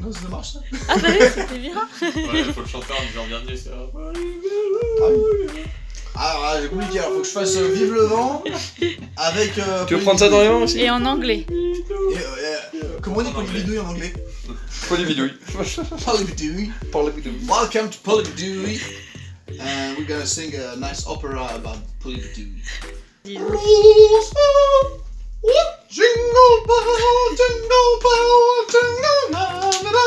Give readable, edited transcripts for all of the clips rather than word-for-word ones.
comment ça marche ça? Ah bah oui, c'était bien. Ouais, faut le chanter en disant bienvenue, c'est vrai. Ah, j'ai compliqué, alors faut que je fasse Vive le vent avec. Tu veux prendre ça dans les mains aussi? Et en anglais. Comment on dit Polybidouille en anglais? Polybidouille. Polybidouille. Polybidouille. Welcome to Polybidouille. And we're gonna sing a nice opera about Polybidouille. Jingle bell, jingle na na na.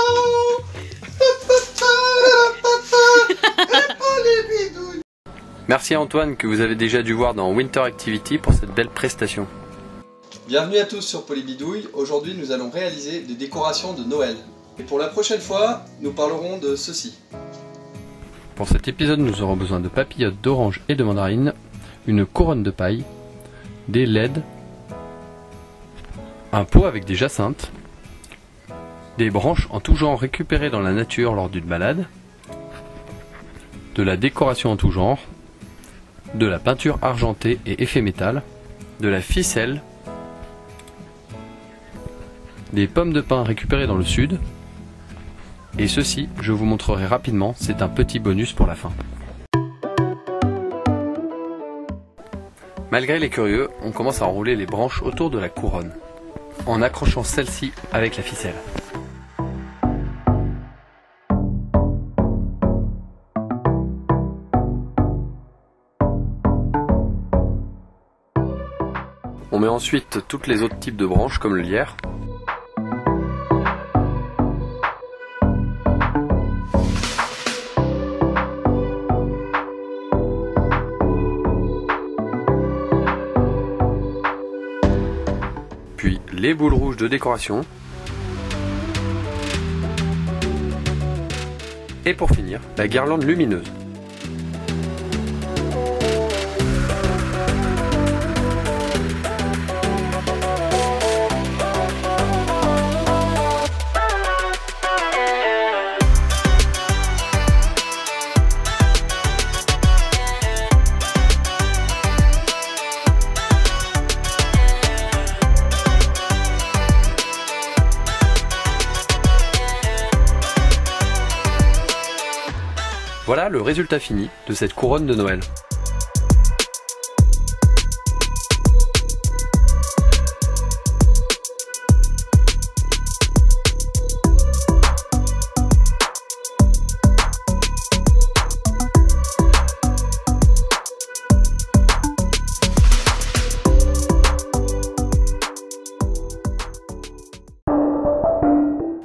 Merci à Antoine que vous avez déjà dû voir dans Winter Activity pour cette belle prestation. Bienvenue à tous sur Polybidouille. Aujourd'hui nous allons réaliser des décorations de Noël. Et pour la prochaine fois, nous parlerons de ceci. Pour cet épisode, nous aurons besoin de papillotes d'orange et de mandarine, une couronne de paille, des LED, un pot avec des jacinthes, des branches en tout genre récupérées dans la nature lors d'une balade, de la décoration en tout genre, de la peinture argentée et effet métal, de la ficelle, des pommes de pin récupérées dans le sud, et ceci, je vous montrerai rapidement, c'est un petit bonus pour la fin. Malgré les curieux, on commence à enrouler les branches autour de la couronne, en accrochant celle-ci avec la ficelle. On met ensuite toutes les autres types de branches comme le lierre. Puis les boules rouges de décoration. Et pour finir, la guirlande lumineuse. Voilà le résultat fini de cette couronne de Noël.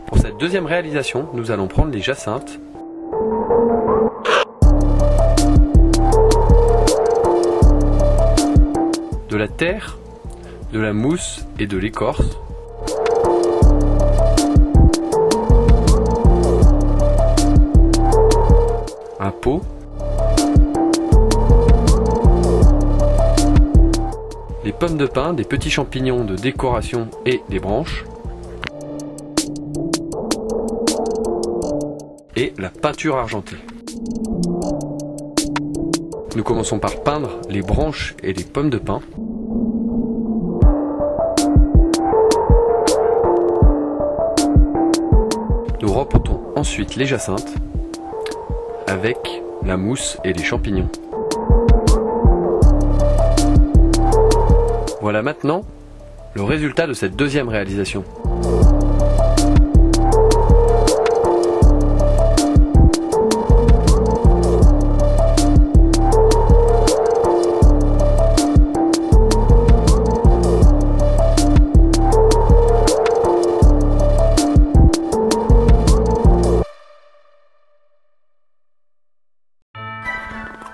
Pour cette deuxième réalisation, nous allons prendre les jacinthes, de la terre, de la mousse et de l'écorce, un pot, les pommes de pin, des petits champignons de décoration et des branches, et la peinture argentée. Nous commençons par peindre les branches et les pommes de pin. Nous repotons ensuite les jacinthes avec la mousse et les champignons. Voilà maintenant le résultat de cette deuxième réalisation.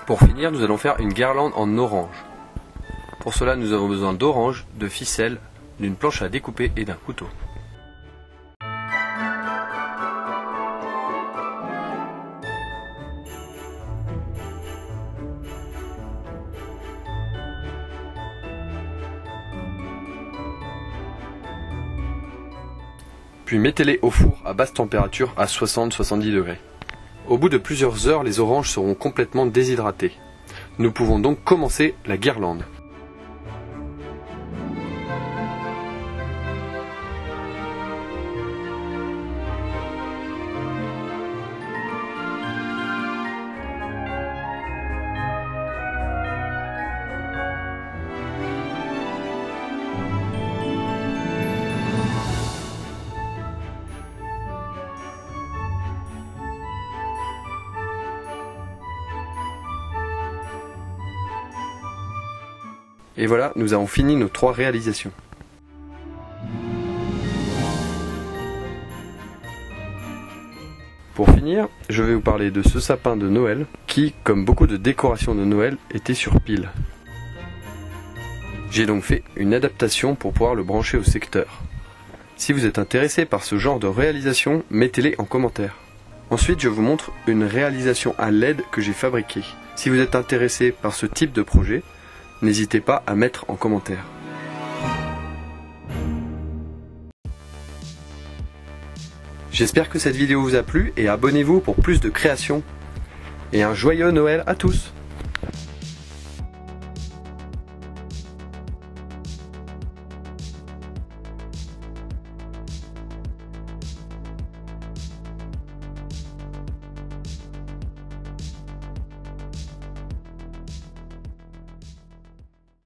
Pour finir, nous allons faire une guirlande en orange. Pour cela, nous avons besoin d'orange, de ficelle, d'une planche à découper et d'un couteau. Puis mettez-les au four à basse température à 60-70 degrés. Au bout de plusieurs heures, les oranges seront complètement déshydratées. Nous pouvons donc commencer la guirlande. Et voilà, nous avons fini nos 3 réalisations. Pour finir, je vais vous parler de ce sapin de Noël qui, comme beaucoup de décorations de Noël, était sur pile. J'ai donc fait une adaptation pour pouvoir le brancher au secteur. Si vous êtes intéressé par ce genre de réalisation, mettez-les en commentaire. Ensuite, je vous montre une réalisation à LED que j'ai fabriquée. Si vous êtes intéressé par ce type de projet, n'hésitez pas à mettre en commentaire. J'espère que cette vidéo vous a plu et abonnez-vous pour plus de créations. Et un joyeux Noël à tous!